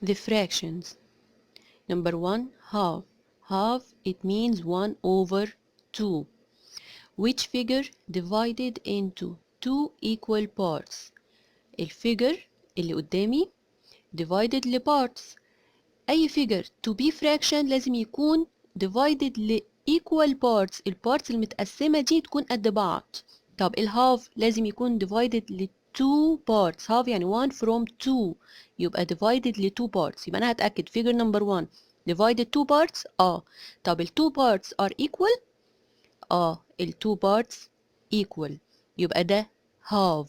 the fractions. Number 1, half. Half, it means 1 over 2. Which figure divided into 2 equal parts? الفيجر اللي قدامي divided لparts. أي figure to be fraction لازم يكون divided ل equal parts. البارتس المتقسمة دي تكون قد بعض. طب الهاف لازم يكون divided ل 2 parts. half يعني 1 from 2 يبقى divided ل 2 parts. يبقى أنا هتأكد figure number 1 divided 2 parts. طب ال 2 parts are equal. ال 2 parts equal. يبقى ده half.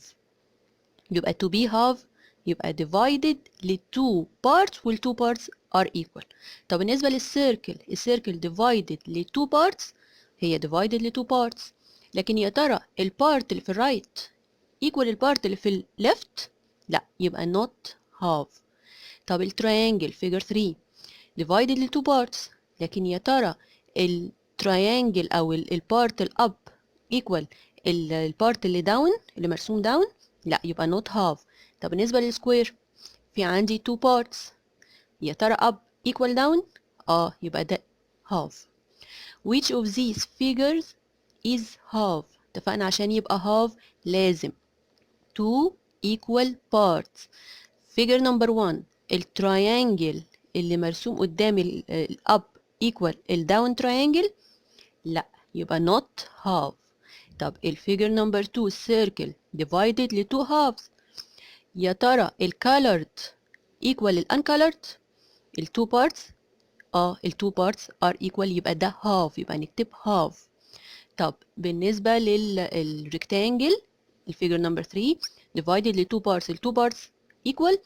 يبقى to be half يبقى divided ل 2 parts وال 2 parts are equal. طب بالنسبة للسيركل، السيركل divided ل 2 parts هي divided ل 2 parts. لكن يا ترى البارت اللي في الرايت equal البارت اللي في الليفت؟ لا، يبقى not half. طب التريانجل figure 3 divided ل 2 parts. لكن يا ترى التريانجل أو البارت الأب equal البارت اللي داون اللي مرسوم داون؟ لا، يبقى not half. طب بالنسبة للسكوير في عندي 2 parts. يا ترى up equal down؟ يبقى ده half. Which of these figures is half؟ اتفقنا عشان يبقى half لازم 2 equal parts. figure number 1 التريانجل اللي مرسوم قدام الاب equal الداون triangle؟ لا، يبقى not half. طب الفيجر نمبر 2 circle divided ل 2 halves. يا ترى الcolored equal ال uncolored؟ ال 2 parts ال 2 parts are equal يبقى ده half. يبقى نكتب half. طب بالنسبة للrectangle الفيجر نمبر 3 divided ل 2 parts. ال 2 parts equal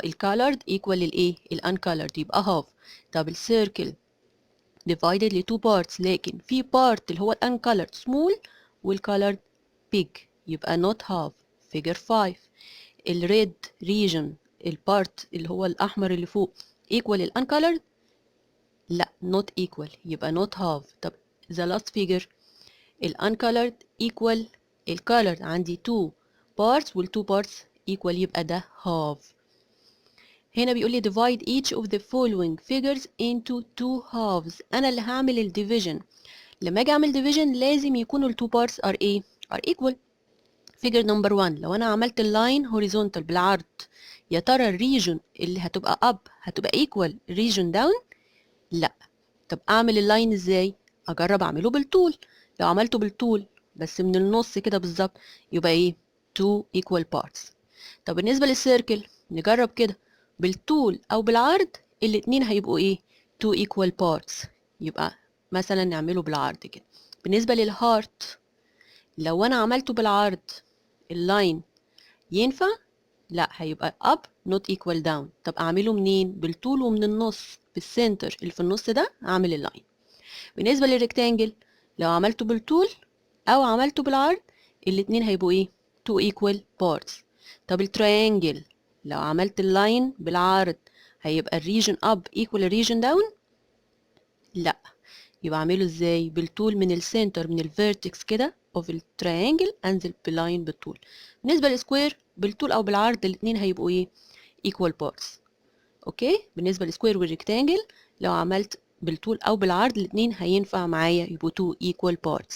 الcolored equal الايه ال uncolored يبقى half. طب الcircle divided ل 2 parts لكن في part اللي هو ال uncolored small والcolored big يبقى not half. figure 5 الريد region البارت اللي هو الأحمر اللي فوق equal ال uncolored؟ لا، not equal يبقى not half. طب the last figure ال uncolored equal ال colored عندي 2 parts وال 2 parts equal يبقى ده half. هنا بيقول لي divide each of the following figures into 2 halves. أنا اللي هعمل ال division. لما أجي أعمل division لازم يكونوا ال 2 parts are إيه؟ are equal. figure number 1 لو أنا عملت اللاين horizontal بالعرض يا ترى الريجون اللي هتبقى up هتبقى equal region down؟ لا. طب أعمل اللاين إزاي؟ أجرب أعمله بالطول. لو عملته بالطول بس من النص كده بالظبط يبقى إيه؟ 2 equal parts. طب بالنسبة للسيركل نجرب كده بالطول أو بالعرض الاتنين هيبقوا إيه؟ 2 equal parts. يبقى مثلا نعمله بالعرض كده. بالنسبة للهارت لو أنا عملته بالعرض اللاين ينفع؟ لا، هيبقى up not equal down. طب أعمله منين؟ بالطول ومن النص بالسنتر اللي في النص ده أعمل اللاين. بالنسبة للريكتانجل لو عملته بالطول أو عملته بالعرض الاتنين هيبقوا إيه؟ 2 equal parts. طب التريانجل لو عملت اللاين بالعرض هيبقى الريجن up equal الريجن down؟ لا، يبقى اعمله ازاي؟ بالطول من السنتر من الفيرتكس كده اوف التريانجل انزل بلاين بالطول. بالنسبه للسكوير بالطول او بالعرض الاثنين هيبقوا ايه؟ equal parts. اوكي، بالنسبه للسكوير والريكتانجل لو عملت بالطول او بالعرض الاثنين هينفع معايا يبقوا 2 equal parts.